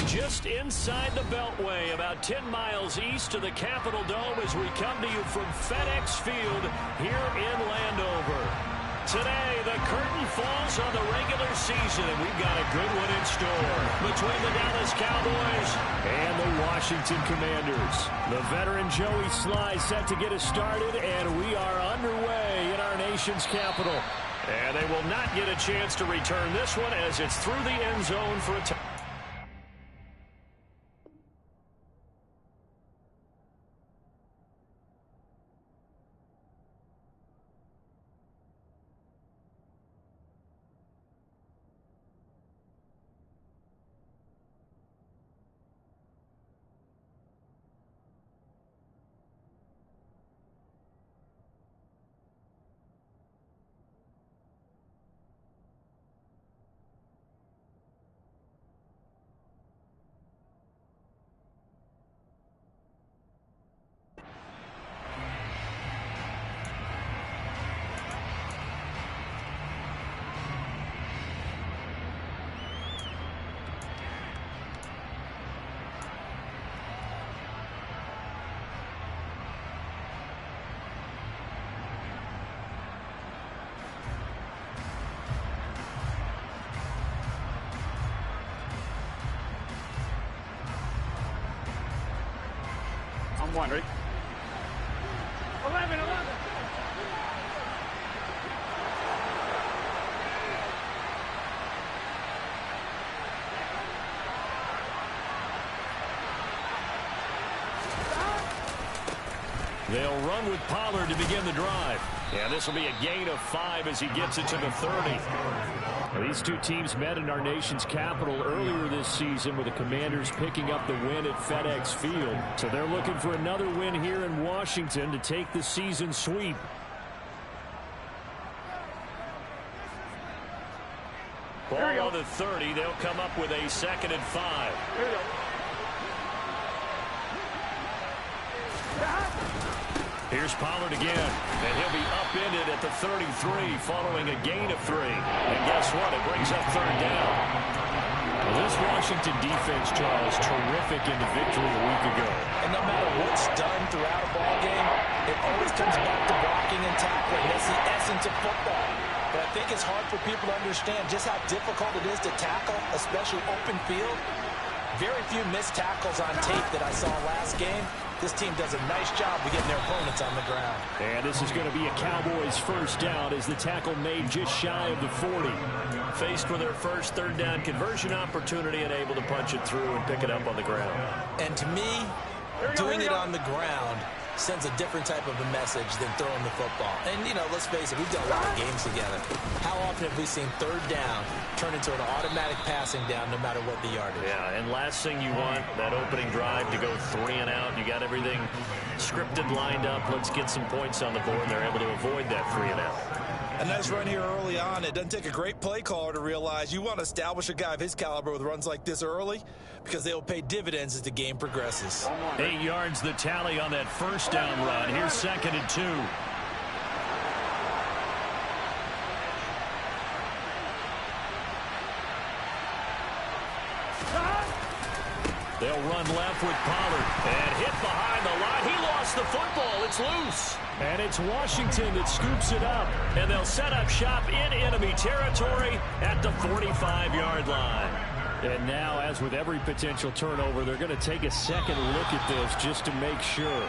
Just inside the Beltway, about 10 miles east of the Capitol Dome as we come to you from FedEx Field here in Landover. Today, the curtain falls on the regular season, and we've got a good one in store between the Dallas Cowboys and the Washington Commanders. The veteran Joey Sly set to get us started, and we are underway in our nation's capital. And they will not get a chance to return this one as it's through the end zone for a touchdown. I'm wondering. 11. They'll run with Pollard to begin the drive. Yeah, this will be a gain of 5 as he gets it to the 30. These two teams met in our nation's capital earlier this season with the Commanders picking up the win at FedEx Field. So they're looking for another win here in Washington to take the season sweep. Ball on the 30. They'll come up with a 2nd and 5. Here we go. Here's Pollard again, and he'll be upended at the 33 following a gain of 3. And guess what? It brings up 3rd down. Well, this Washington defense, Charles, terrific in the victory a week ago. And no matter what's done throughout a ball game, it always comes back to blocking and tackling. That's the essence of football. But I think it's hard for people to understand just how difficult it is to tackle, especially open field. Very few missed tackles on tape that I saw last game. This team does a nice job of getting their opponents on the ground. And this is going to be a Cowboys 1st down as the tackle made just shy of the 40. Faced with their first 3rd down conversion opportunity and able to punch it through and pick it up on the ground. And to me, doing it on the ground sends a different type of a message than throwing the football. And, you know, let's face it, we've done a lot of games together. How often have we seen 3rd down turn into an automatic passing down no matter what the yardage? Yeah, and last thing you want, that opening drive to go 3 and out. You got everything scripted, lined up. Let's get some points on the board. They're able to avoid that 3 and out. A nice run here early on. It doesn't take a great play caller to realize you want to establish a guy of his caliber with runs like this early because they will pay dividends as the game progresses. 8 yards the tally on that 1st down run. Here's 2nd and 2. They'll run left with Pollard and hit behind the line. He lost the football. It's loose. And it's Washington that scoops it up. And they'll set up shop in enemy territory at the 45-yard line. And now, as with every potential turnover, they're going to take a second look at this just to make sure.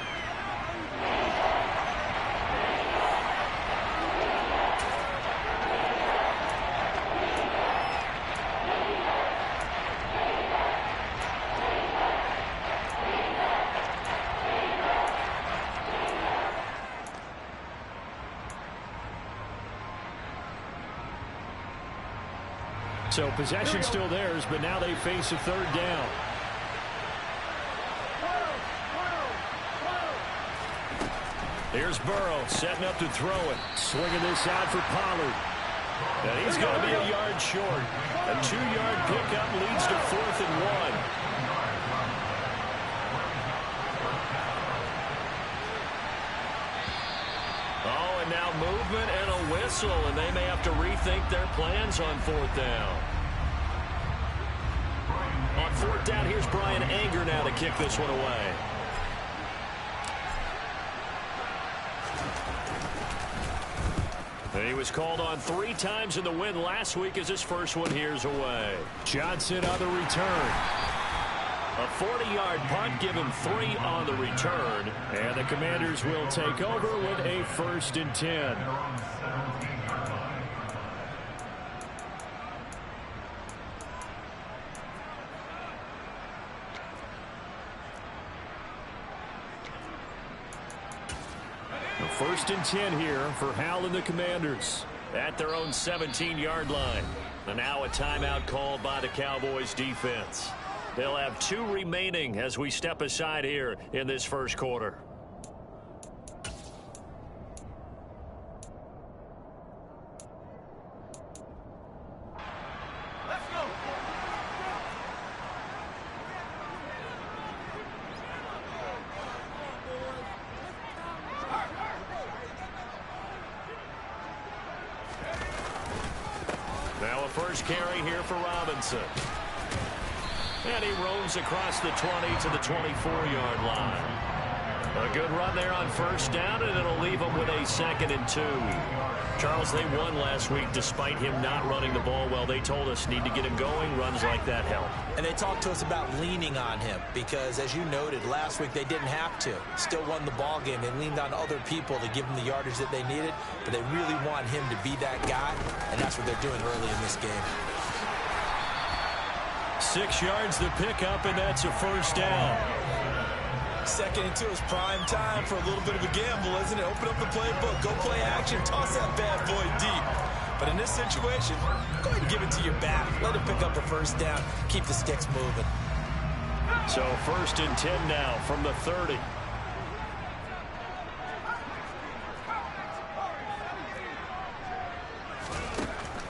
So possession still theirs, but now they face a 3rd down. Here's Burrow setting up to throw it. Swinging this out for Pollard. And he's going to be a yard short. A 2-yard pickup leads to 4th and 1. Oh, and now movement and a whistle, and they may have to rethink their plans on 4th down. On fourth down, here's Brian Anger now to kick this one away. He was called on 3 times in the win last week as his first one here's away. Johnson on the return. A 40-yard punt, give him 3 on the return. And the Commanders will take over with a 1st and 10. The 1st and 10 here for Hal and the Commanders at their own 17-yard line. And now a timeout called by the Cowboys defense. They'll have 2 remaining as we step aside here in this first quarter. Let's go. Now a first carry here for Robinson. And he roams across the 20 to the 24-yard line. A good run there on first down, and it'll leave him with a 2nd and 2. Charles, they won last week despite him not running the ball well. They told us need to get him going. Runs like that help. And they talked to us about leaning on him because, as you noted, last week they didn't have to. Still won the ball game. They leaned on other people to give them the yardage that they needed, but they really want him to be that guy, and that's what they're doing early in this game. 6 yards the pickup, and that's a first down. 2nd and 2 is prime time for a little bit of a gamble, isn't it? Open up the playbook, go play action, toss that bad boy deep. But in this situation, go ahead and give it to your back. Let him pick up a first down. Keep the sticks moving. So 1st and 10 now from the 30.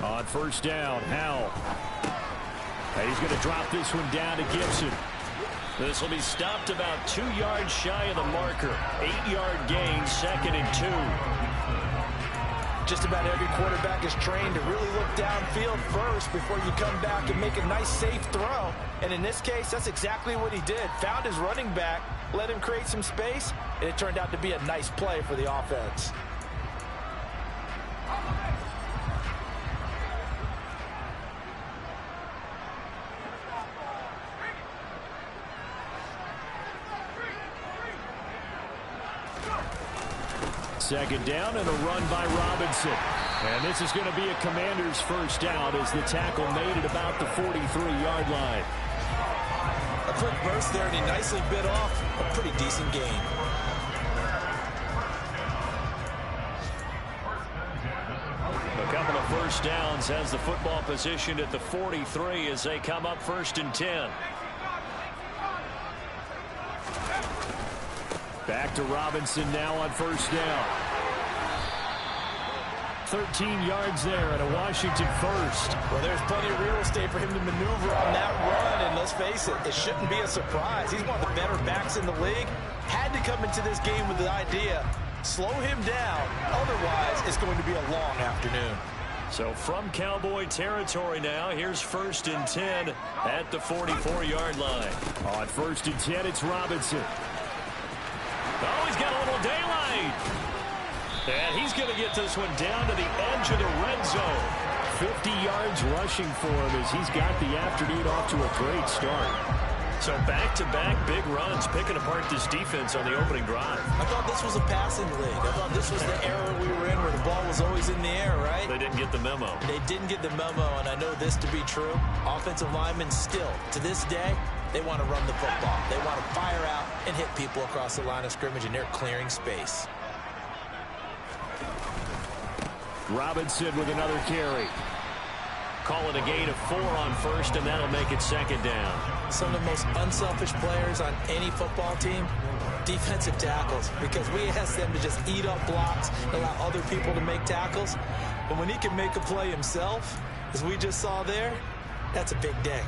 On first down, Howell. And he's going to drop this one down to Gibson. This will be stopped about 2 yards shy of the marker. 8-yard gain, 2nd and 2. Just about every quarterback is trained to really look downfield first before you come back and make a nice, safe throw. And in this case, that's exactly what he did. Found his running back, let him create some space, and it turned out to be a nice play for the offense. Second down and a run by Robinson. And this is going to be a Commanders first down as the tackle made it about the 43-yard line. A quick burst there, and he nicely bit off a pretty decent gain. A couple of first downs has the football positioned at the 43 as they come up 1st and 10. Back to Robinson now on first down. 13 yards there and a Washington first. Well, there's plenty of real estate for him to maneuver on that run, and let's face it, it shouldn't be a surprise. He's one of the better backs in the league. Had to come into this game with the idea, slow him down, otherwise it's going to be a long afternoon. So from Cowboy territory now, here's 1st and 10 at the 44-yard line. On 1st and 10, it's Robinson. Oh, he's got a little daylight. And he's going to get this one down to the edge of the red zone. 50 yards rushing for him as he's got the afternoon off to a great start. So back-to-back big runs, picking apart this defense on the opening drive. I thought this was a passing league. I thought this was the era we were in where the ball was always in the air, right? They didn't get the memo. They didn't get the memo, and I know this to be true. Offensive linemen still, to this day, they want to run the football. They want to fire out and hit people across the line of scrimmage, and they're clearing space. Robinson with another carry. Call it a gain of 4 on first, and that'll make it 2nd down. Some of the most unselfish players on any football team, defensive tackles, because we ask them to just eat up blocks and allow other people to make tackles. And when he can make a play himself, as we just saw there, that's a big day.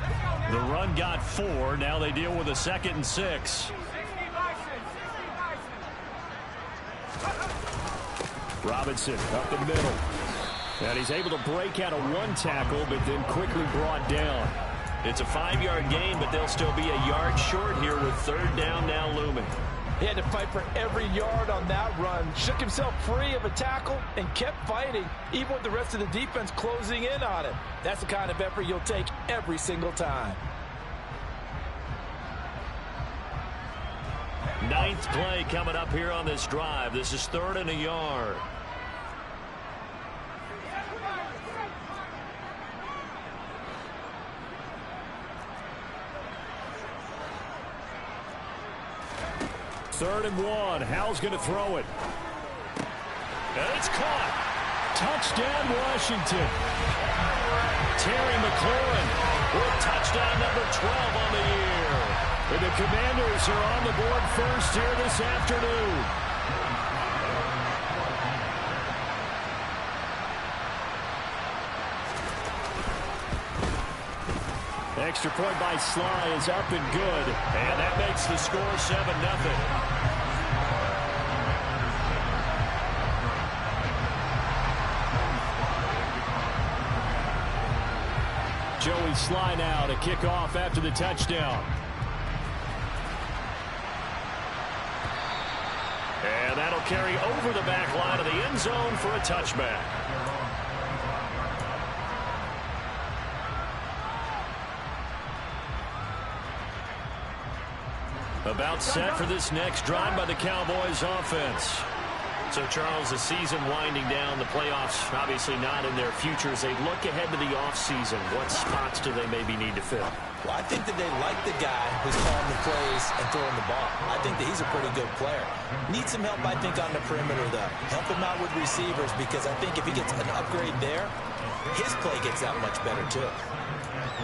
The run got 4. Now they deal with a 2nd and 6. Robinson up the middle. And he's able to break out of one tackle, but then quickly brought down. It's a 5-yard gain, but they'll still be a yard short here with third down now looming. He had to fight for every yard on that run. Shook himself free of a tackle and kept fighting, even with the rest of the defense closing in on him. That's the kind of effort you'll take every single time. 9th play coming up here on this drive. This is 3rd and a yard. Third and 1. Hal's going to throw it. And it's caught. Touchdown, Washington. Terry McLaurin with touchdown number 12 on the year. And the Commanders are on the board first here this afternoon. Extra point by Sly is up and good. And that makes the score 7-0. Joey Sly now to kick off after the touchdown. And that'll carry over the back line of the end zone for a touchback. About set for this next drive by the Cowboys offense. So, Charles, the season winding down, the playoffs obviously not in their future. As they look ahead to the offseason, what spots do they maybe need to fill? Well, I think that they like the guy who's calling the plays and throwing the ball. I think that he's a pretty good player. Needs some help, I think, on the perimeter, though. Help him out with receivers, because I think if he gets an upgrade there, his play gets that much better, too.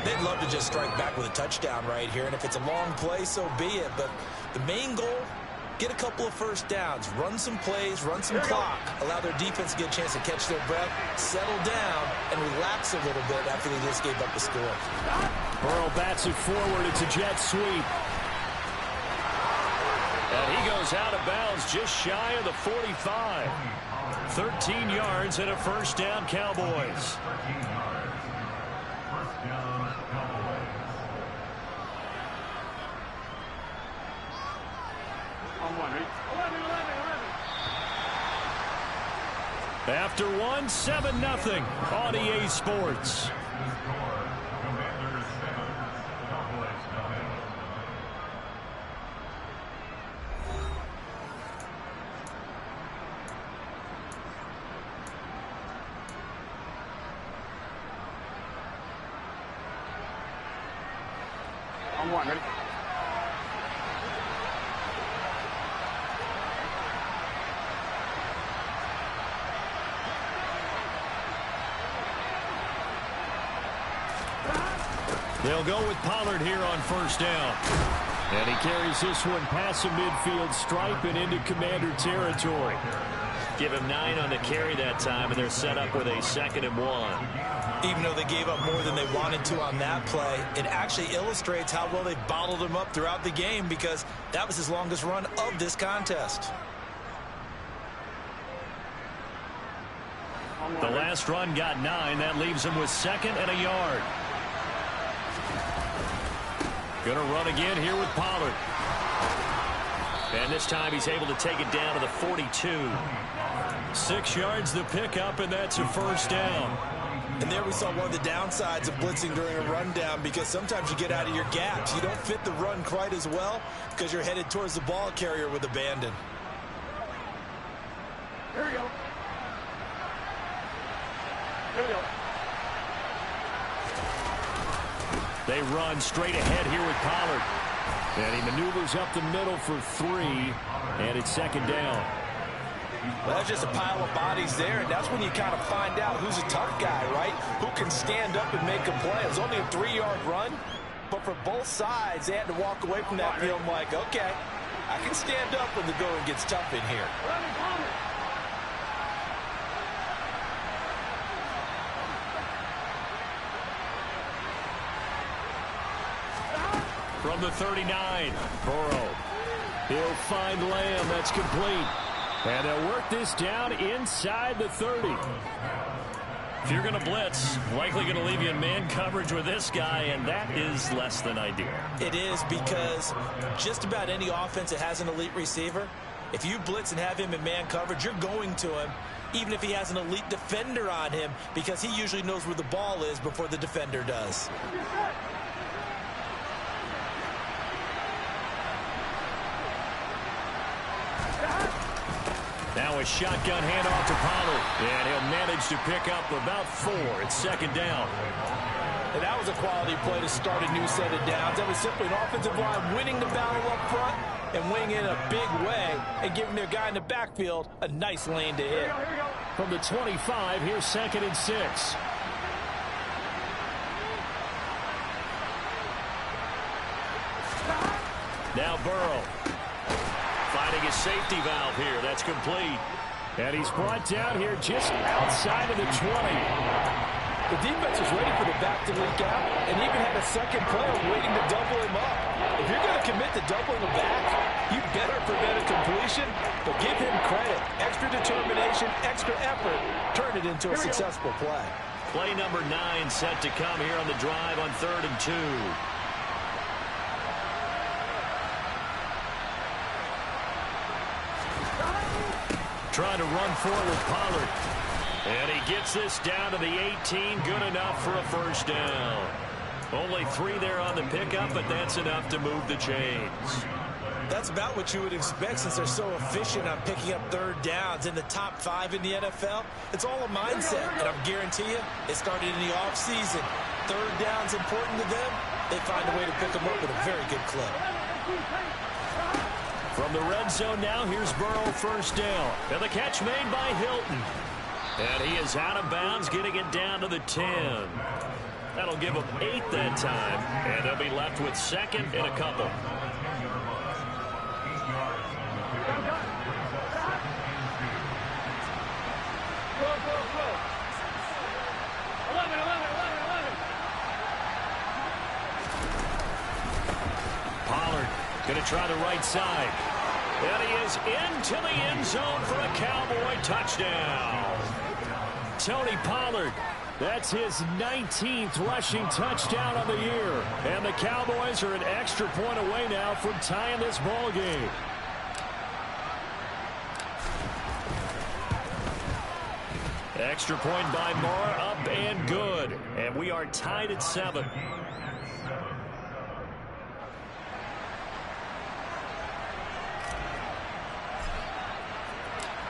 They'd love to just strike back with a touchdown right here, and if it's a long play, so be it. But the main goal, get a couple of first downs, run some plays, run some clock, allow their defense to get a chance to catch their breath, settle down, and relax a little bit after they just gave up the score. Burrow bats it forward. It's a jet sweep. And he goes out of bounds just shy of the 45. 13 yards and a first down, Cowboys. After one, 7-0 on EA Sports. On one, ready? They'll go with Pollard here on first down. And he carries this one past the midfield stripe and into Commander territory. Give him 9 on the carry that time, and they're set up with a 2nd and 1. Even though they gave up more than they wanted to on that play, it actually illustrates how well they bottled him up throughout the game, because that was his longest run of this contest. The last run got 9. That leaves him with 2nd and a yard. Going to run again here with Pollard. And this time he's able to take it down to the 42. 6 yards the pickup, and that's a first down. And there we saw one of the downsides of blitzing during a rundown, because sometimes you get out of your gaps. You don't fit the run quite as well because you're headed towards the ball carrier with abandon. Here we go. Here we go. They run straight ahead here with Pollard. And he maneuvers up the middle for 3, and it's 2nd down. Well, that's just a pile of bodies there, and that's when you kind of find out who's a tough guy, right? Who can stand up and make a play. It was only a 3-yard run, but for both sides, they had to walk away from that feeling like, okay, I can stand up when the going gets tough in here. From the 39, Burrow. He'll find Lamb. That's complete. And they'll work this down inside the 30. If you're going to blitz, likely going to leave you in man coverage with this guy, and that is less than ideal. It is, because just about any offense that has an elite receiver, if you blitz and have him in man coverage, you're going to him, even if he has an elite defender on him, because he usually knows where the ball is before the defender does. Now a shotgun handoff to Pollard, and he'll manage to pick up about 4. It's second down. And that was a quality play to start a new set of downs. That was simply an offensive line winning the battle up front and winning in a big way and giving their guy in the backfield a nice lane to hit. From the 25, here's second and 6. Now Burrow. Finding his safety valve here. That's complete. And he's brought down here just outside of the 20. The defense was ready for the back to leak out and even had a second player waiting to double him up. If you're going to commit to doubling the back, you better prevent a completion, but give him credit. Extra determination, extra effort. Turn it into a successful play. Play number 9 set to come here on the drive on 3rd and 2. Trying to run forward with Pollard. And he gets this down to the 18. Good enough for a first down. Only 3 there on the pickup, but that's enough to move the chains. That's about what you would expect since they're so efficient on picking up 3rd downs in the top 5 in the NFL. It's all a mindset, and I guarantee you it started in the offseason. 3rd down's important to them. They find a way to pick them up with a very good clip. From the red zone now, here's Burrow, first down. And the catch made by Hilton. And he is out of bounds, getting it down to the 10. That'll give him 8 that time. And they'll be left with 2nd and a couple. Pollard going to try the right side. And he is into the end zone for a Cowboy touchdown. Tony Pollard, that's his 19th rushing touchdown of the year. And the Cowboys are an extra point away now from tying this ball game. Extra point by Moore, up and good. And we are tied at 7.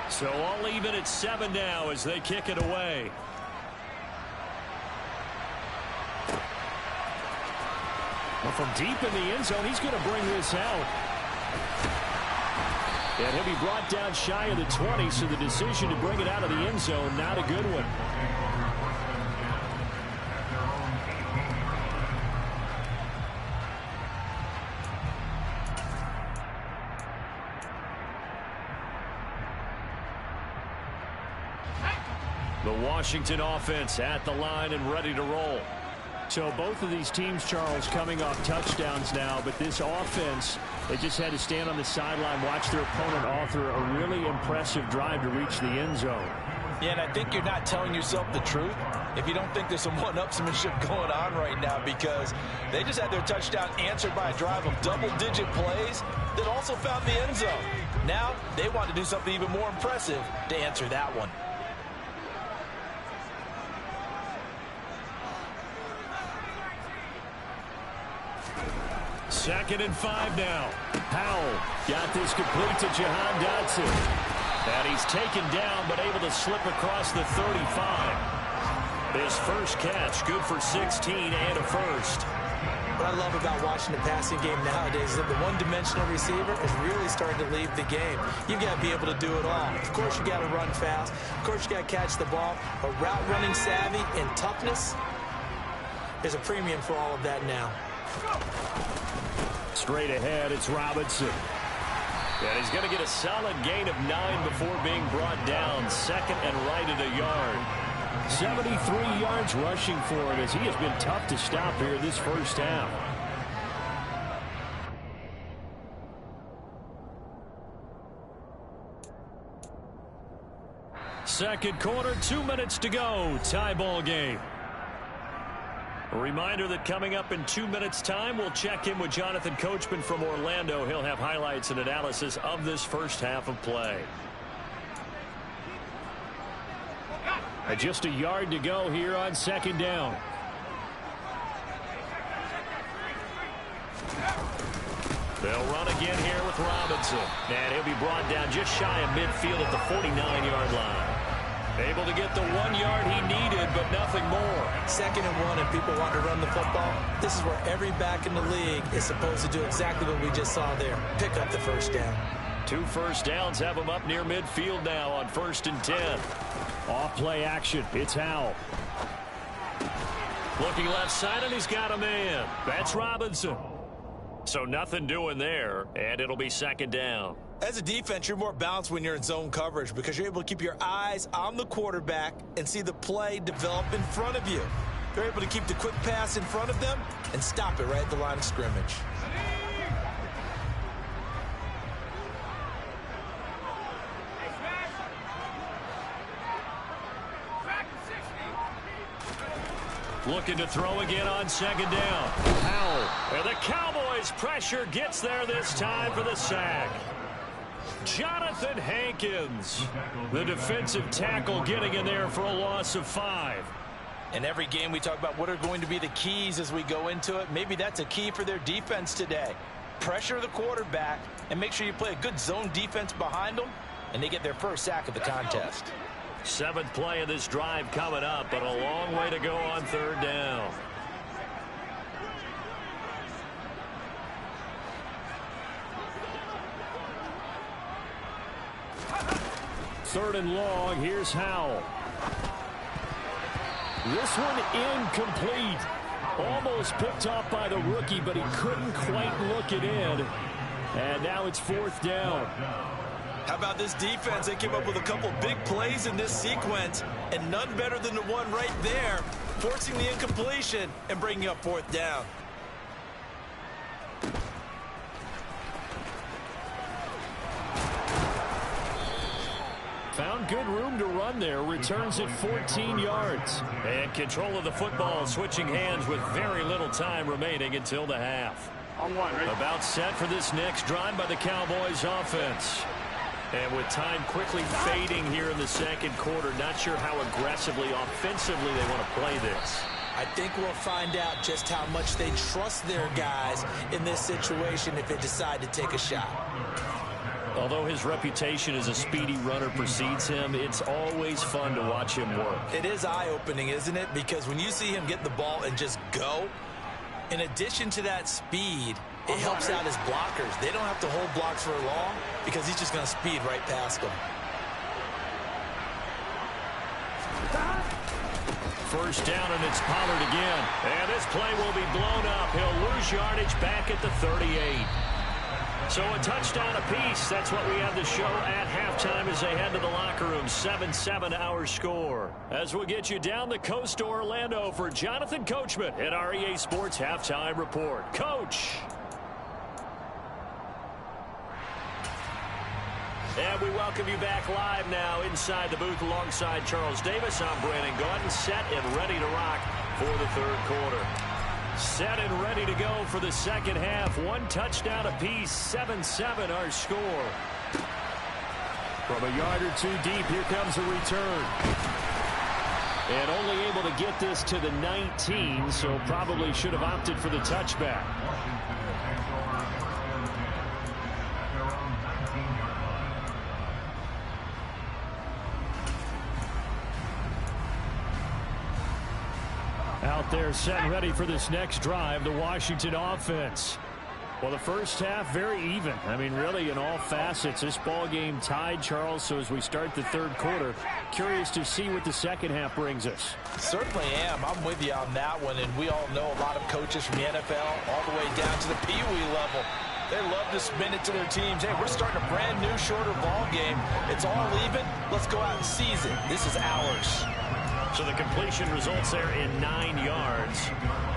So all even at 7 now as they kick it away. Well, from deep in the end zone, he's going to bring this out. And he'll be brought down shy of the 20, so the decision to bring it out of the end zone, not a good one. The Washington offense at the line and ready to roll. So both of these teams, Charles, coming off touchdowns now, but this offense, they just had to stand on the sideline, watch their opponent author a really impressive drive to reach the end zone. Yeah, and I think you're not telling yourself the truth if you don't think there's some one-upsmanship going on right now, because they just had their touchdown answered by a drive of double-digit plays that also found the end zone. Now they want to do something even more impressive to answer that one. Second and 5 now. Powell got this complete to Jahan Dotson. And he's taken down, but able to slip across the 35. His first catch, good for 16 and a first. What I love about watching the passing game nowadays is that the one-dimensional receiver is really starting to leave the game. You've got to be able to do it all. Of course, you got to run fast. Of course, you got to catch the ball. But route running savvy and toughness, there's a premium for all of that now. Straight ahead, it's Robinson. And he's going to get a solid gain of 9 before being brought down. Second and right at a yard. 73 yards rushing for him as he has been tough to stop here this first half. Second quarter, 2 minutes to go. Tie ball game. A reminder that coming up in 2 minutes' time, we'll check in with Jonathan Coachman from Orlando. He'll have highlights and analysis of this first half of play. Just a yard to go here on second down. They'll run again here with Robinson. And he'll be brought down just shy of midfield at the 49-yard line. Able to get the 1 yard he needed, but nothing more. 2nd and 1, and people want to run the football. This is where every back in the league is supposed to do exactly what we just saw there. Pick up the first down. 2 first downs have him up near midfield now on 1st and 10. Off play action. It's Howell. Looking left side, and he's got a man. That's Robinson. So nothing doing there, and it'll be 2nd down. As a defense, you're more balanced when you're in zone coverage because you're able to keep your eyes on the quarterback and see the play develop in front of you. You're able to keep the quick pass in front of them and stop it right at the line of scrimmage. Looking to throw again on 2nd down. Howell. And the Cowboys pressure gets there this time for the sack. Jonathan Hankins, the defensive tackle, getting in there for a loss of 5. In every game we talk about what are going to be the keys as we go into it. Maybe that's a key for their defense today. Pressure the quarterback and make sure you play a good zone defense behind them, and they get their first sack of the contest. 7th play of this drive coming up, but a long way to go on 3rd down. Third and long. Here's Howell. This one incomplete. Almost picked off by the rookie, but he couldn't quite look it in. And now it's 4th down. How about this defense? They came up with a couple big plays in this sequence, and none better than the one right there, forcing the incompletion and bringing up 4th down. Found good room to run there. Returns it 14 yards. And control of the football, switching hands with very little time remaining until the half. On 1, ready? About set for this next drive by the Cowboys offense. And with time quickly fading here in the 2nd quarter, not sure how aggressively, offensively they want to play this. I think we'll find out just how much they trust their guys in this situation if they decide to take a shot. Although his reputation as a speedy runner precedes him, it's always fun to watch him work. It is eye-opening, isn't it? Because when you see him get the ball and just go, in addition to that speed, it helps out his blockers. They don't have to hold blocks for long because he's just going to speed right past them. First down, and it's Pollard again. And this play will be blown up. He'll lose yardage back at the 38. So a touchdown apiece. That's what we have to show at halftime as they head to the locker room. 7-7 our score. As we'll get you down the coast to Orlando for Jonathan Coachman at our EA Sports Halftime Report. Coach. And we welcome you back live now inside the booth alongside Charles Davis. I'm Brandon Gaudin, set and ready to rock for the 3rd quarter. Set and ready to go for the 2nd half. 1 touchdown apiece, 7-7 our score. From a yard or 2 deep, here comes a return. And only able to get this to the 19, so probably should have opted for the touchback. Out there set and ready for this next drive, the Washington offense. Well, the first half, very even. I mean, really, in all facets, this ball game tied, Charles. So as we start the 3rd quarter, curious to see what the 2nd half brings us. Certainly am. I'm with you on that one. And we all know a lot of coaches from the NFL all the way down to the Pee Wee level. They love to spin it to their teams. Hey, we're starting a brand new, shorter ball game. It's all even. Let's go out and seize it. This is ours. So the completion results there in 9 yards.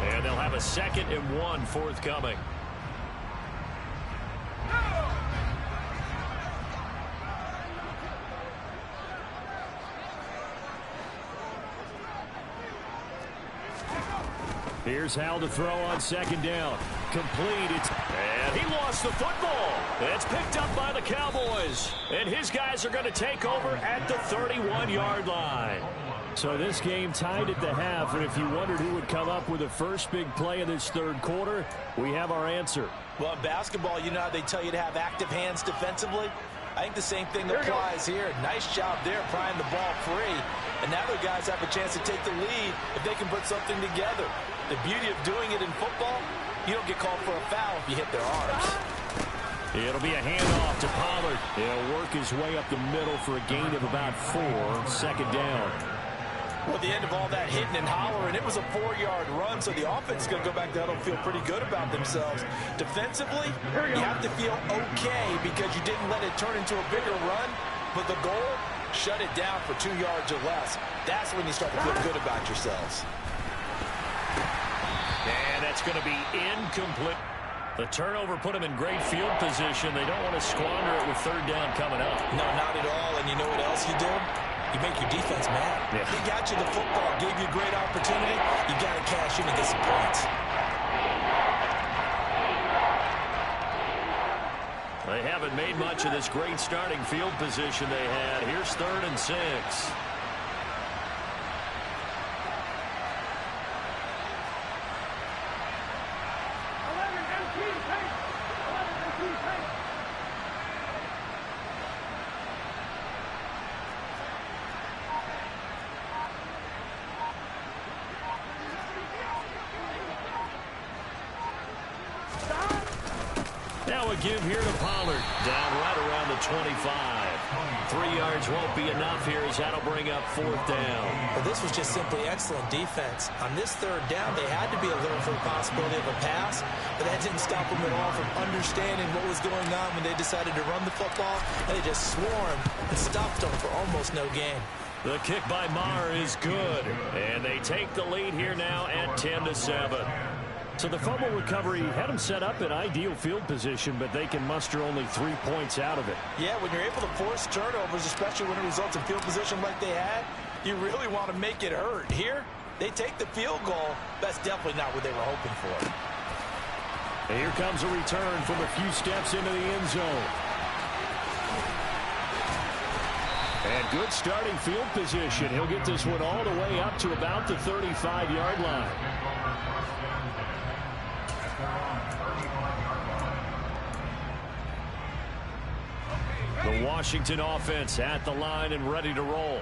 And they'll have a 2nd and 1 forthcoming. Here's Hal to throw on second down. Complete. And he lost the football. It's picked up by the Cowboys. And his guys are going to take over at the 31-yard line. So this game tied at the half, and if you wondered who would come up with the first big play of this third quarter, we have our answer. Well, in basketball, you know how they tell you to have active hands defensively? I think the same thing applies here. Nice job there prying the ball free. And now their guys have a chance to take the lead if they can put something together. The beauty of doing it in football, you don't get called for a foul if you hit their arms. It'll be a handoff to Pollard. He'll work his way up the middle for a gain of about 4. Second down. Well, at the end of all that hitting and hollering, it was a 4-yard run, so the offense is going to go back down and feel pretty good about themselves. Defensively, you have to feel okay because you didn't let it turn into a bigger run, but the goal, shut it down for 2 yards or less. That's when you start to feel good about yourselves. And that's going to be incomplete. The turnover put them in great field position. They don't want to squander it with third down coming up. No, not at all. And you know what else you do? You make your defense mad. Yeah. They got you the football, gave you a great opportunity. You got to cash in and get some points. They haven't made much of this great starting field position they had. Here's 3rd and 6. Now a give here to Pollard. Down right around the 25. 3 yards won't be enough here as that'll bring up 4th down. Well, this was just simply excellent defense. On this 3rd down, they had to be alert for the possibility of a pass, but that didn't stop them at all from understanding what was going on when they decided to run the football, and they just swarmed and stopped them for almost no gain. The kick by Maher is good, and they take the lead here now at 10-7. So the fumble recovery had them set up in ideal field position, but they can muster only 3 points out of it. Yeah, when you're able to force turnovers, especially when it results in field position like they had, you really want to make it hurt. Here, they take the field goal. That's definitely not what they were hoping for. And here comes a return from a few steps into the end zone. And good starting field position. He'll get this one all the way up to about the 35-yard line. The Washington offense at the line and ready to roll.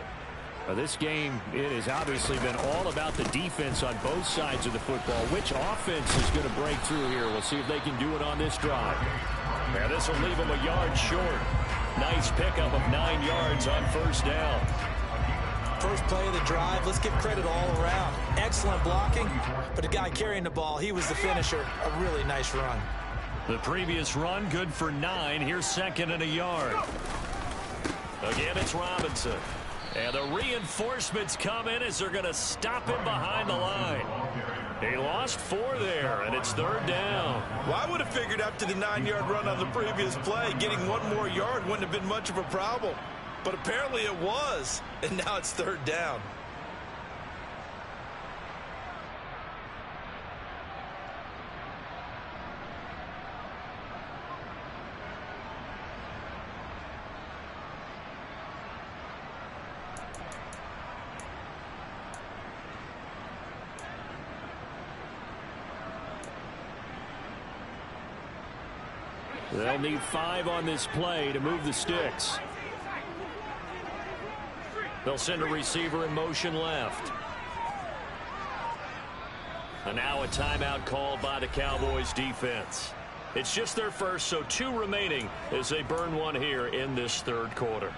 This game, it has obviously been all about the defense on both sides of the football. Which offense is going to break through here? We'll see if they can do it on this drive. Now this will leave them a yard short. Nice pickup of 9 yards on 1st down. First play of the drive, let's give credit all around. Excellent blocking, but the guy carrying the ball, he was the finisher. A really nice run. The previous run, good for 9. Here's 2nd and a yard. Again, it's Robinson. And the reinforcements come in as they're going to stop him behind the line. He lost 4 there, and it's 3rd down. Well, I would have figured after the 9-yard run on the previous play, getting 1 more yard wouldn't have been much of a problem. But apparently it was, and now it's 3rd down. They'll need 5 on this play to move the sticks. They'll send a receiver in motion left. And now a timeout called by the Cowboys defense. It's just their first, so 2 remaining as they burn 1 here in this 3rd quarter.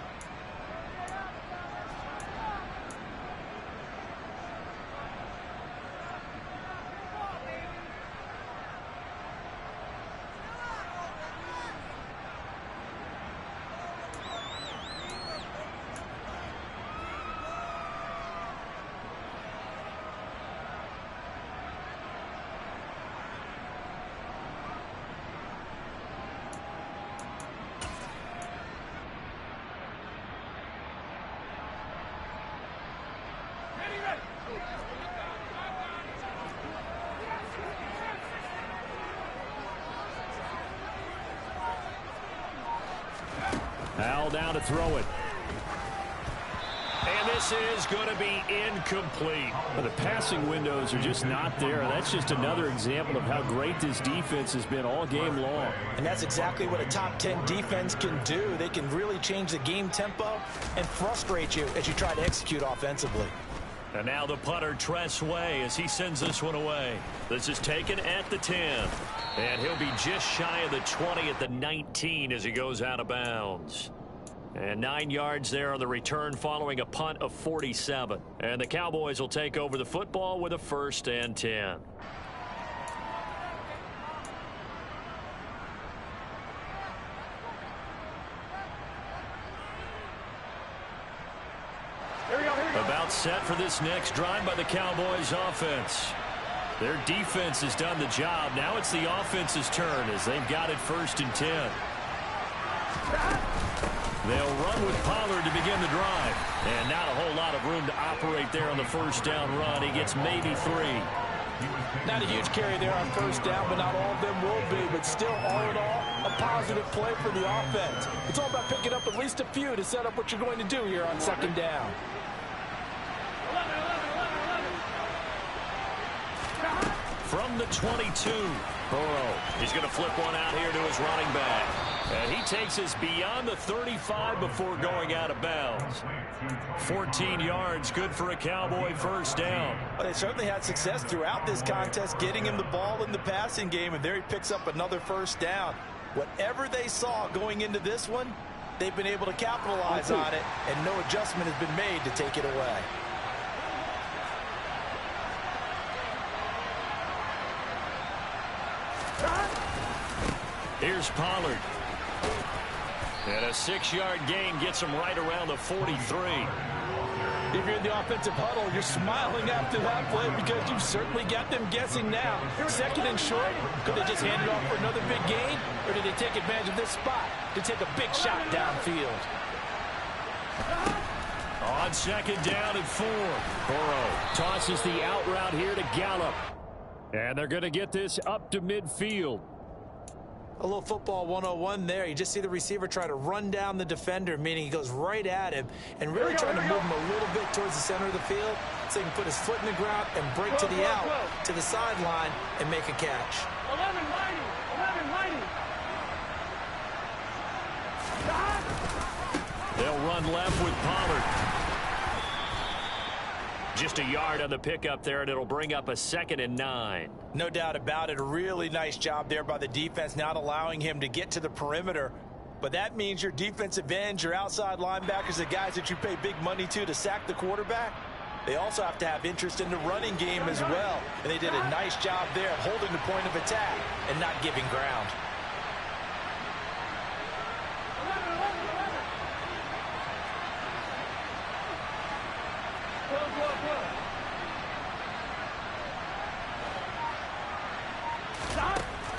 Al down to throw it. And this is going to be incomplete. The passing windows are just not there. That's just another example of how great this defense has been all game long. And that's exactly what a top 10 defense can do. They can really change the game tempo and frustrate you as you try to execute offensively. And now the punter, Tress Way, as he sends this one away. This is taken at the 10. And he'll be just shy of the 20 at the 19 as he goes out of bounds. And 9 yards there on the return following a punt of 47. And the Cowboys will take over the football with a 1st and 10. Here we go, here we go. About set for this next drive by the Cowboys offense. Their defense has done the job. Now it's the offense's turn as they've got it 1st and 10. They'll run with Pollard to begin the drive. And not a whole lot of room to operate there on the 1st down run. He gets maybe 3. Not a huge carry there on 1st down, but not all of them will be. But still, all in all, a positive play for the offense. It's all about picking up at least a few to set up what you're going to do here on 2nd down. From the 22, Burrow. He's going to flip one out here to his running back. And he takes us beyond the 35 before going out of bounds. 14 yards, good for a Cowboy 1st down. Well, they certainly had success throughout this contest, getting him the ball in the passing game, and there he picks up another 1st down. Whatever they saw going into this one, they've been able to capitalize on it, and no adjustment has been made to take it away. Here's Pollard. And a 6-yard gain gets him right around the 43. If you're in the offensive huddle, you're smiling after that play because you've certainly got them guessing now. 2nd and short, could they just hand it off for another big gain? Or did they take advantage of this spot to take a big shot downfield? On 2nd down and 4. Burrow tosses the out route here to Gallup. And they're going to get this up to midfield. A little football 101 there. You just see the receiver try to run down the defender, meaning he goes right at him and really trying to move him a little bit towards the center of the field so he can put his foot in the ground and break to the out, to the sideline, and make a catch. 11 lighting. 11 lighting. They'll run left with Pollard. Just a yard on the pickup there, and it'll bring up a 2nd and 9. No doubt about it. A really nice job there by the defense, not allowing him to get to the perimeter. But that means your defensive ends, your outside linebackers, the guys that you pay big money to sack the quarterback, they also have to have interest in the running game as well. And they did a nice job there holding the point of attack and not giving ground.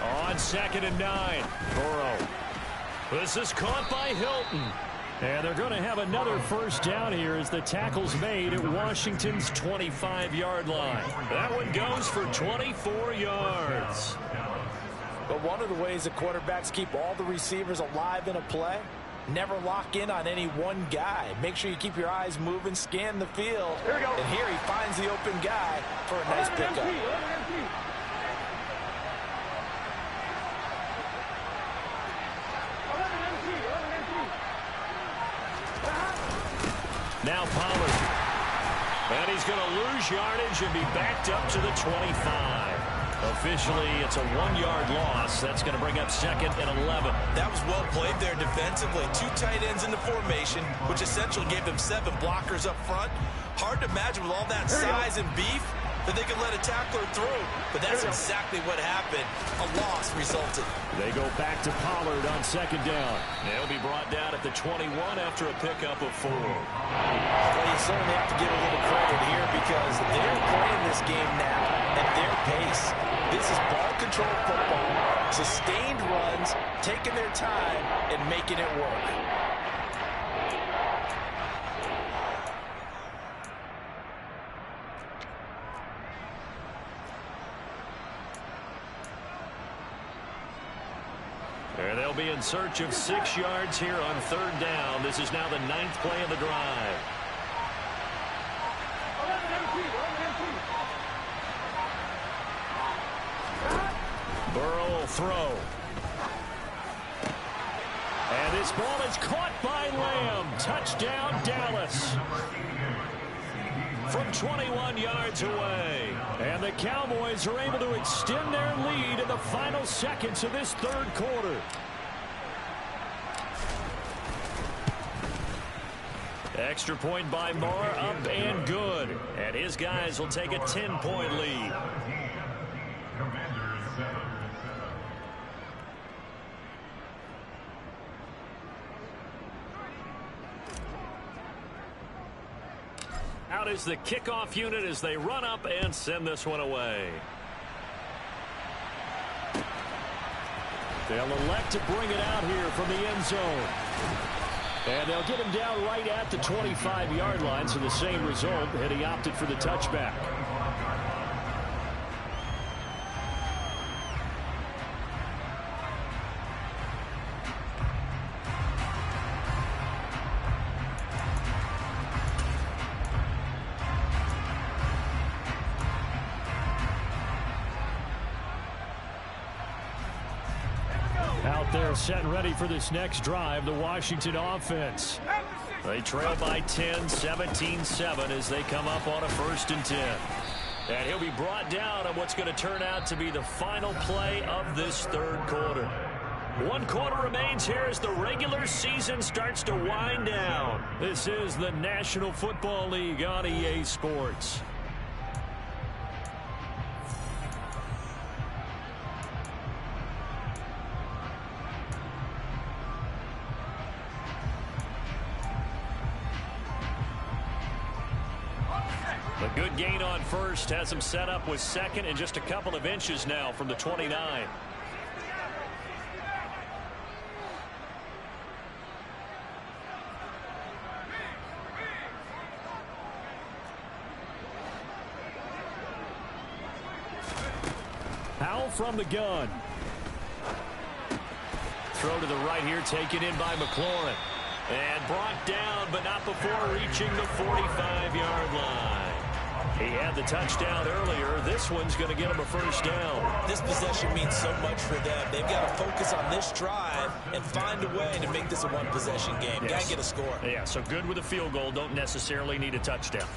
On 2nd and 9, Burrow. This is caught by Hilton. And they're going to have another 1st down here as the tackle's made at Washington's 25-yard line. That one goes for 24 yards. But one of the ways the quarterbacks keep all the receivers alive in a play, never lock in on any one guy. Make sure you keep your eyes moving, scan the field. Here we go. And here he finds the open guy for a nice pickup. Now Pollard. And he's going to lose yardage and be backed up to the 25. Officially, it's a 1-yard loss. That's going to bring up 2nd and 11. That was well played there defensively. 2 tight ends in the formation, which essentially gave them 7 blockers up front. Hard to imagine with all that size and beef that they could let a tackler through. But that's exactly what happened. A loss resulted. They go back to Pollard on 2nd down. They'll be brought down at the 21 after a pickup of 4. Well, you certainly have to give a little credit here because they're playing this game now at their pace. This is ball control football, sustained runs, taking their time, and making it work. And they'll be in search of 6 yards here on 3rd down. This is now the 9th play of the drive. Burrow will throw. And this ball is caught by Lamb. Touchdown, Dallas. From 21 yards away. And the Cowboys are able to extend their lead in the final seconds of this 3rd quarter. Extra point by Moore, up and good. And his guys will take a 10-point lead. Out is the kickoff unit as they run up and send this one away. They'll elect to bring it out here from the end zone. And they'll get him down right at the 25-yard line, so the same result, and he opted for the touchback. Out there set and ready for this next drive, the Washington offense. They trail by 10, 17-7 as they come up on a 1st and 10. And he'll be brought down on what's going to turn out to be the final play of this 3rd quarter. 1 quarter remains here as the regular season starts to wind down. This is the National Football League on EA Sports. A good gain on 1st has him set up with 2nd and just a couple of inches now from the 29. Powell from the gun. Throw to the right here, taken in by McLaurin. And brought down, but not before reaching the 45-yard line. He had the touchdown earlier. This one's going to get him a 1st down. This possession means so much for them. They've got to focus on this drive and find a way to make this a 1-possession game. Yes. Got to get a score. Yeah, so good with a field goal. Don't necessarily need a touchdown.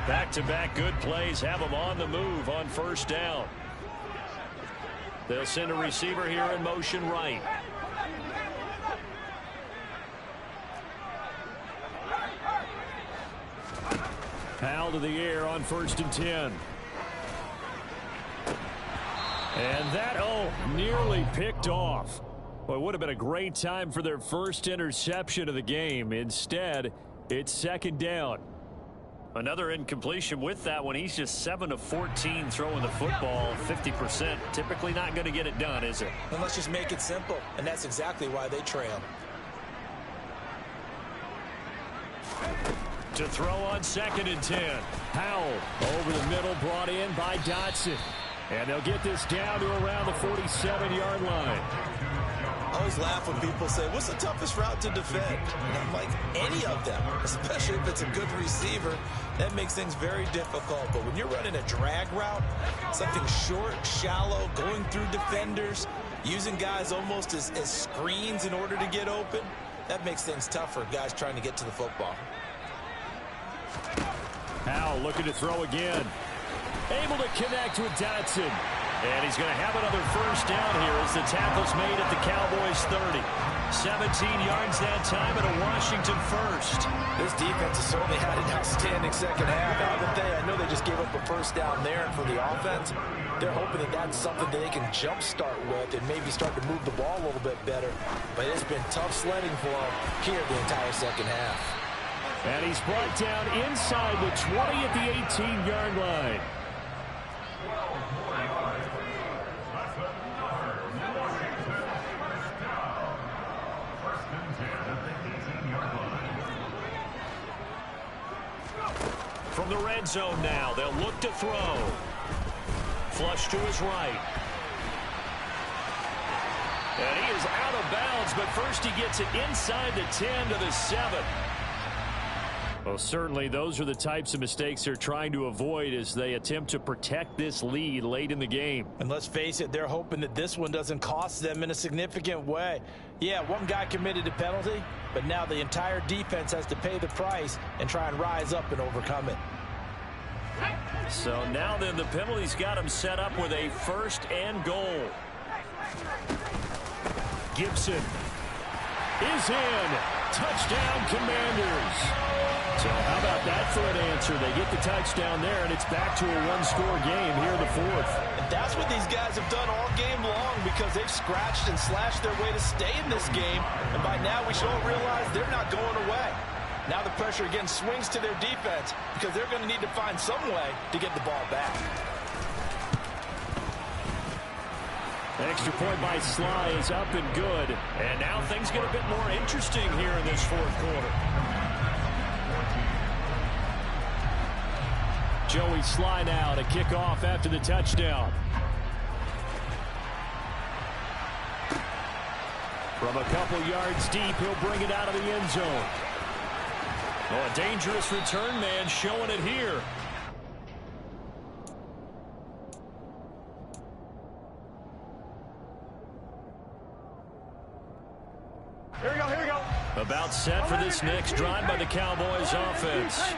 Back-to-back good plays have them on the move on 1st down. They'll send a receiver here in motion right. Powell to the air on 1st and 10. And that, nearly picked off. Well, it would have been a great time for their first interception of the game. Instead, it's 2nd down. Another incompletion with that one. He's just 7 of 14 throwing the football, 50%. Typically not going to get it done, is it? And let's just make it simple. And that's exactly why they trail. To throw on 2nd and 10. Powell over the middle, brought in by Dotson. And they'll get this down to around the 47-yard line. I always laugh when people say, what's the toughest route to defend? And I'm like, any of them, especially if it's a good receiver. That makes things very difficult. But when you're running a drag route, something short, shallow, going through defenders, using guys almost as screens in order to get open, that makes things tough for guys trying to get to the football. Powell looking to throw again. Able to connect with Dotson. And he's going to have another 1st down here as the tackle's made at the Cowboys 30. 17 yards that time and a Washington 1st. This defense has certainly had an outstanding 2nd half, haven't they? I know they just gave up a 1st down there, and for the offense, they're hoping that that's something that they can jumpstart with and maybe start to move the ball a little bit better. But it's been tough sledding for them here the entire 2nd half. And he's brought down inside the 20 at the 18-yard line. From the red zone now, they'll look to throw. Flush to his right. And he is out of bounds, but first he gets it inside the 10 to the 7. Well, certainly those are the types of mistakes they're trying to avoid as they attempt to protect this lead late in the game. And let's face it, they're hoping that this one doesn't cost them in a significant way. Yeah, one guy committed a penalty, but now the entire defense has to pay the price and try and rise up and overcome it. So now then the penalty's got him set up with a 1st and goal. Gibson is in. Touchdown, Commanders. So how about that for an answer? They get the touchdown there, and it's back to a one-score game here in the 4th. And that's what these guys have done all game long because they've scratched and slashed their way to stay in this game. And by now we should all realize they're not going away. Now the pressure again swings to their defense because they're going to need to find some way to get the ball back. Extra point by Sly is up and good. And now things get a bit more interesting here in this 4th quarter. Joey Sly now to kick off after the touchdown. From a couple yards deep, he'll bring it out of the end zone. Oh, a dangerous return man showing it here. Here we go. About set for this next drive by the Cowboys offense.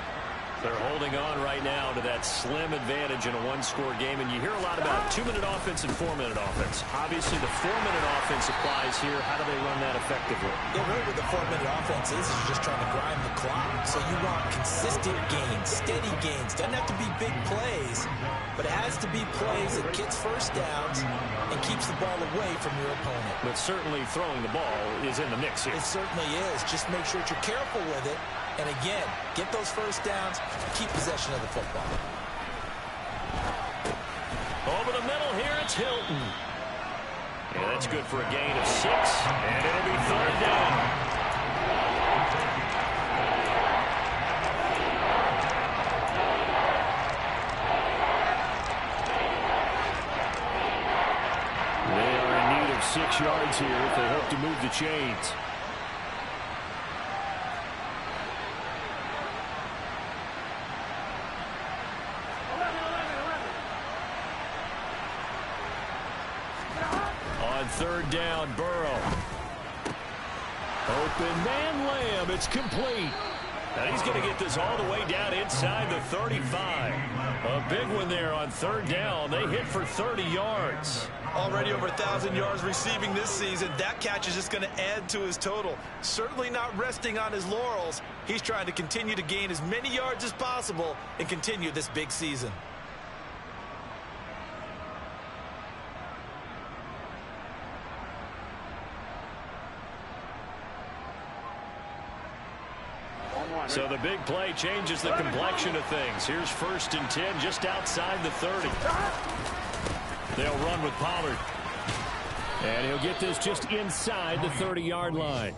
They're holding on right now to that slim advantage in a one-score game, and you hear a lot about 2-minute offense and 4-minute offense. Obviously, the 4-minute offense applies here. How do they run that effectively? Yeah, really what the 4-minute offense is you're just trying to grind the clock. So you want consistent gains, steady gains. Doesn't have to be big plays, but it has to be plays that gets first downs and keeps the ball away from your opponent. But certainly throwing the ball is in the mix here. It certainly is. Just make sure that you're careful with it. And again, get those first downs, keep possession of the football. Over the middle here, it's Hilton. Yeah, that's good for a gain of 6, and it'll be 3rd down. They are in need of 6 yards here if they hope to move the chains. On 3rd down, Burrow. Open man, Lamb. It's complete. And he's going to get this all the way down inside the 35. A big one there on 3rd down. They hit for 30 yards. Already over 1,000 yards receiving this season. That catch is just going to add to his total. Certainly not resting on his laurels. He's trying to continue to gain as many yards as possible and continue this big season. So the big play changes the complexion of things. Here's 1st and 10 just outside the 30. They'll run with Pollard. And he'll get this just inside the 30-yard line.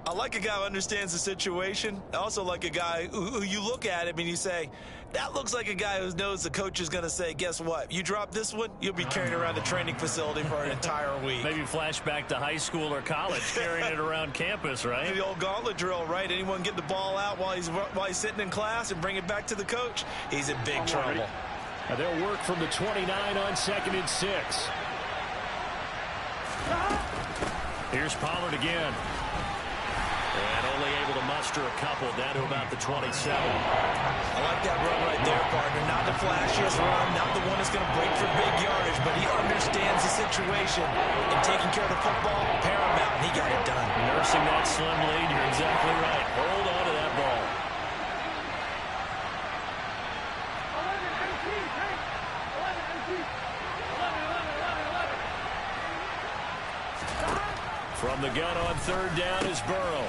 I like a guy who understands the situation. I also like a guy who you look at him and you say, that looks like a guy who knows the coach is going to say, guess what? You drop this one, you'll be carrying around the training facility for an entire week. Maybe flashback to high school or college, carrying it around campus, right? The old gauntlet drill, right? Anyone get the ball out while he's sitting in class and bring it back to the coach? He's in big trouble. They'll work from the 29 on 2nd and 6. Here's Pollard again. And only able to muster a couple down to about the 27. I like that run right there, partner. Not the flashiest run, not the one that's going to break for big yardage, but he understands the situation. And taking care of the football, paramount, and he got it done. Nursing that slim lead, you're exactly right. Hold on to that ball. From the gun on 3rd down is Burrow.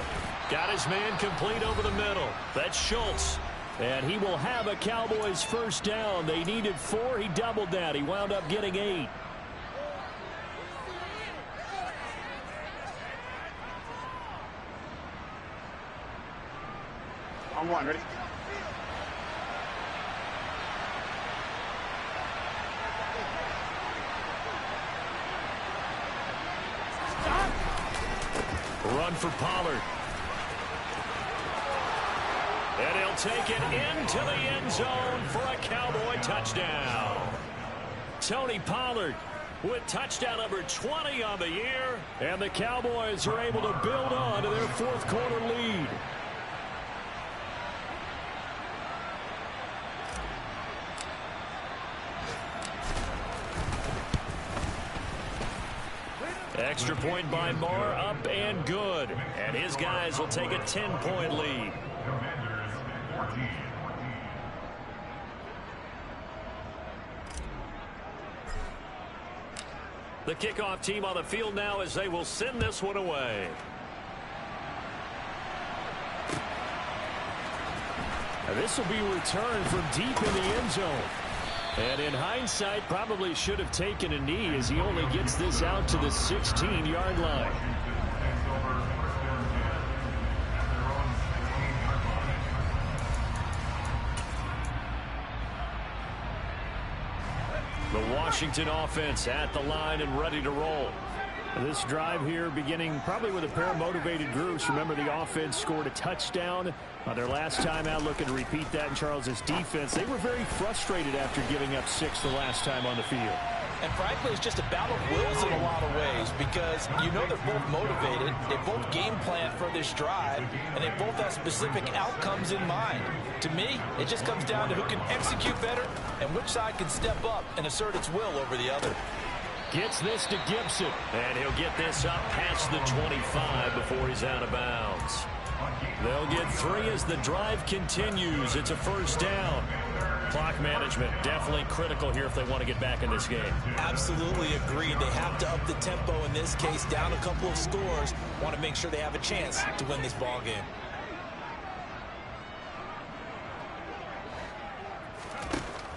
Got his man complete over the middle. That's Schultz. And he will have a Cowboys 1st down. They needed 4. He doubled that. He wound up getting 8. On 1, ready? run for Pollard. And he'll take it into the end zone for a Cowboy touchdown. Tony Pollard with touchdown number 20 on the year. And the Cowboys are able to build on to their fourth quarter lead. Extra point by Marr, up and good. And his guys will take a 10-point lead. The kickoff team on the field now as they will send this one away. And this will be returned from deep in the end zone. And in hindsight, probably should have taken a knee as he only gets this out to the 16-yard line. The Washington offense at the line and ready to roll. This drive here beginning probably with a pair of motivated groups. Remember, the offense scored a touchdown on their last time out. Looking to repeat that in Charles's defense. They were very frustrated after giving up 6 the last time on the field. And frankly, it's just a battle of wills in a lot of ways because you know they're both motivated. They both game plan for this drive, and they both have specific outcomes in mind. To me, it just comes down to who can execute better and which side can step up and assert its will over the other. Gets this to Gibson, and he'll get this up past the 25 before he's out of bounds. They'll get 3 as the drive continues. It's a first down. Clock management definitely critical here if they want to get back in this game. Absolutely agreed. They have to up the tempo in this case, down a couple of scores. Want to make sure they have a chance to win this ball game.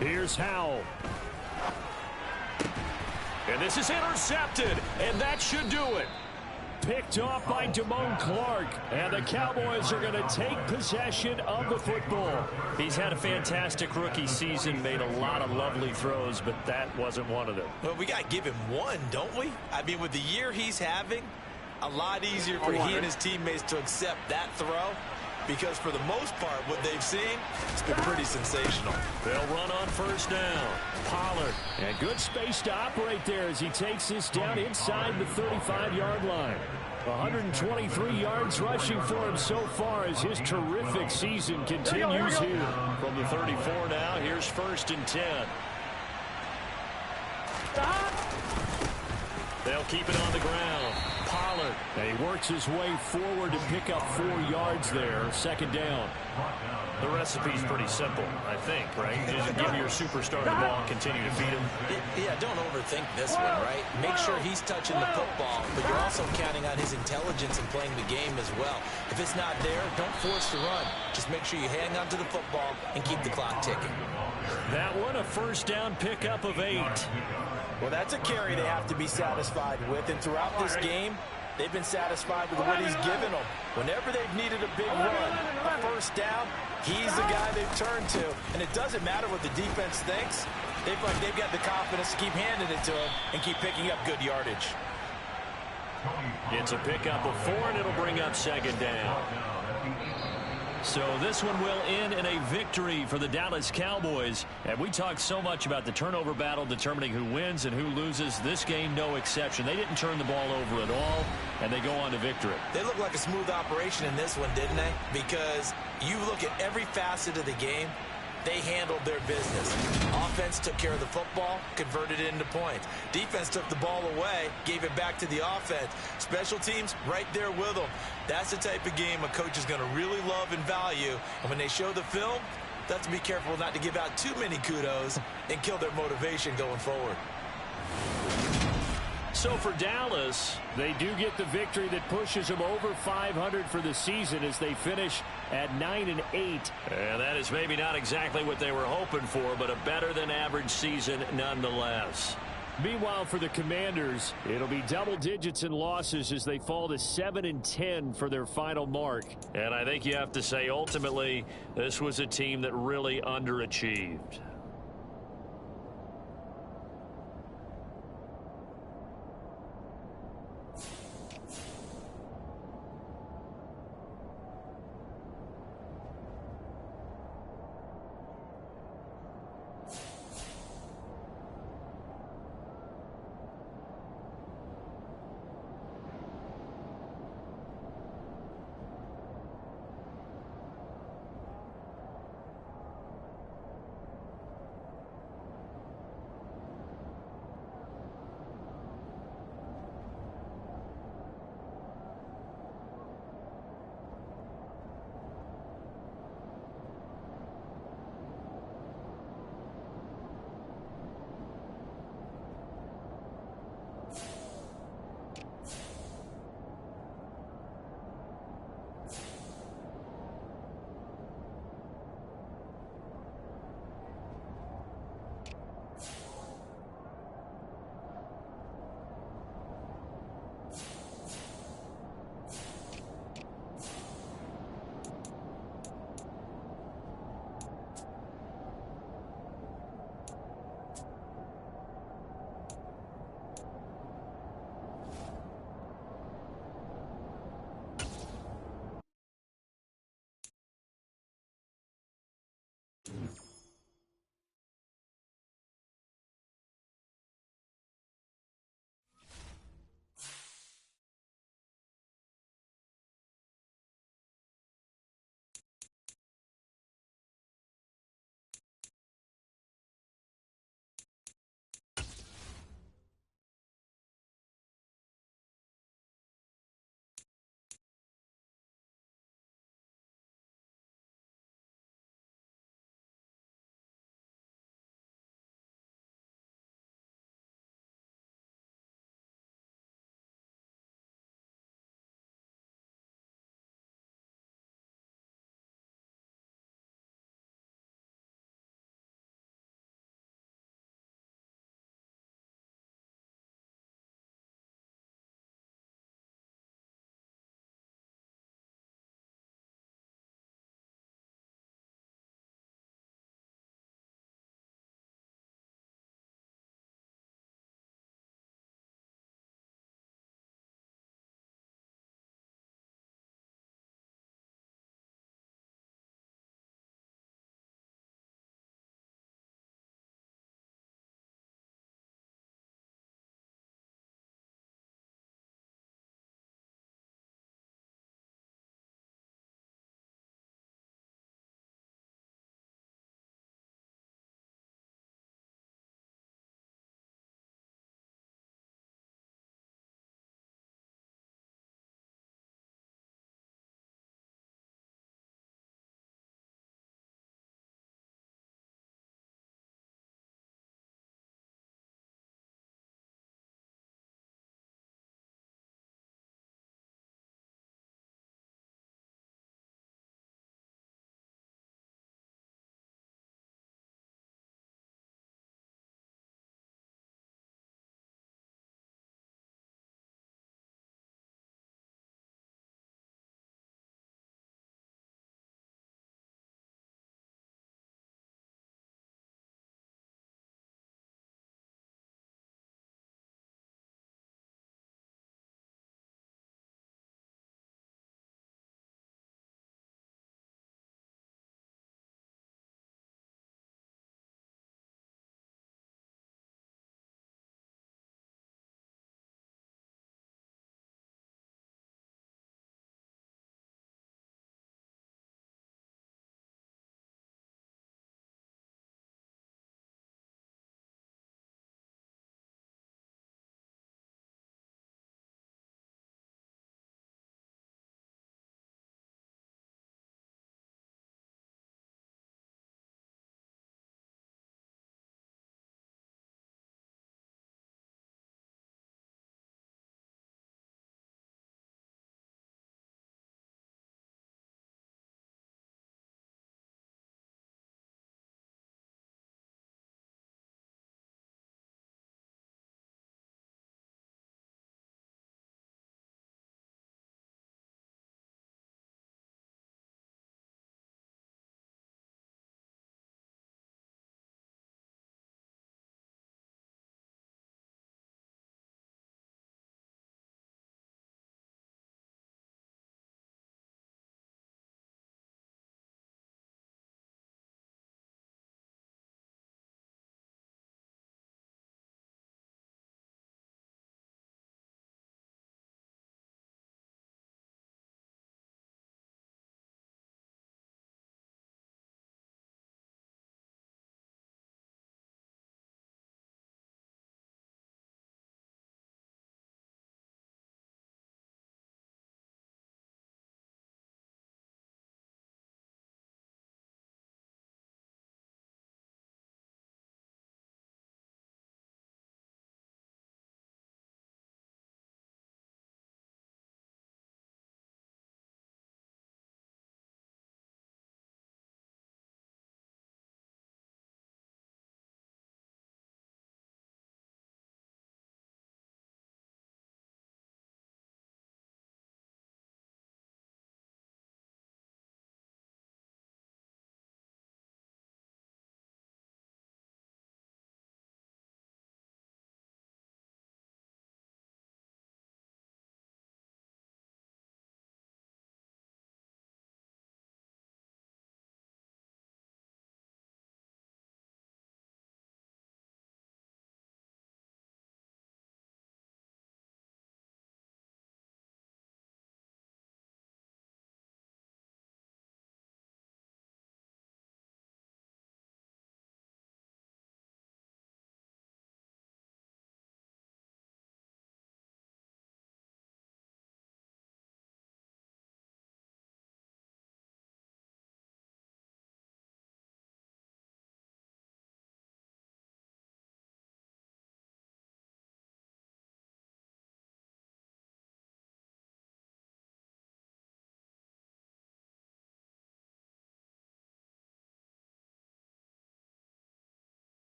Here's Howell. And this is intercepted, and that should do it. Picked off by Damone Clark, and the Cowboys are going to take possession of the football. He's had a fantastic rookie season, made a lot of lovely throws, but that wasn't one of them. Well, we got to give him one, don't we? I mean, with the year he's having, a lot easier for he and his teammates to accept that throw. Because for the most part, what they've seen, it's been pretty sensational. They'll run on first down. Pollard. And good space to operate there as he takes this down inside the 35-yard line. 123 yards rushing for him so far as his terrific season continues here. From the 34 now, here's 1st and 10. They'll keep it on the ground. Pollard. And he works his way forward to pick up 4 yards there. 2nd down. The recipe's pretty simple, I think, right? Just give your superstar the ball and continue to feed him. Yeah, don't overthink this one, right? Make sure he's touching the football, but you're also counting on his intelligence in playing the game as well. If it's not there, don't force the run. Just make sure you hang on to the football and keep the clock ticking. That one, a first down pickup of 8. Well, that's a carry they have to be satisfied with, and throughout this game, they've been satisfied with what he's given them. Whenever they've needed a big run, a first down, he's the guy they've turned to. And it doesn't matter what the defense thinks. They've got the confidence to keep handing it to him and keep picking up good yardage. It's a pickup of 4, and it'll bring up 2nd down. So this one will end in a victory for the Dallas Cowboys. And we talked so much about the turnover battle determining who wins and who loses. This game, no exception. They didn't turn the ball over at all, and they go on to victory. They look like a smooth operation in this one, didn't they? Because you look at every facet of the game, they handled their business. Offense took care of the football, converted it into points. Defense took the ball away, gave it back to the offense. Special teams right there with them. That's the type of game a coach is going to really love and value. And when they show the film, they have to be careful not to give out too many kudos and kill their motivation going forward. So for Dallas, they do get the victory that pushes them over 500 for the season as they finish at 9-8. And that is maybe not exactly what they were hoping for, but a better than average season nonetheless. Meanwhile, for the Commanders, it'll be double digits in losses as they fall to 7-10 for their final mark. And I think you have to say, ultimately, this was a team that really underachieved.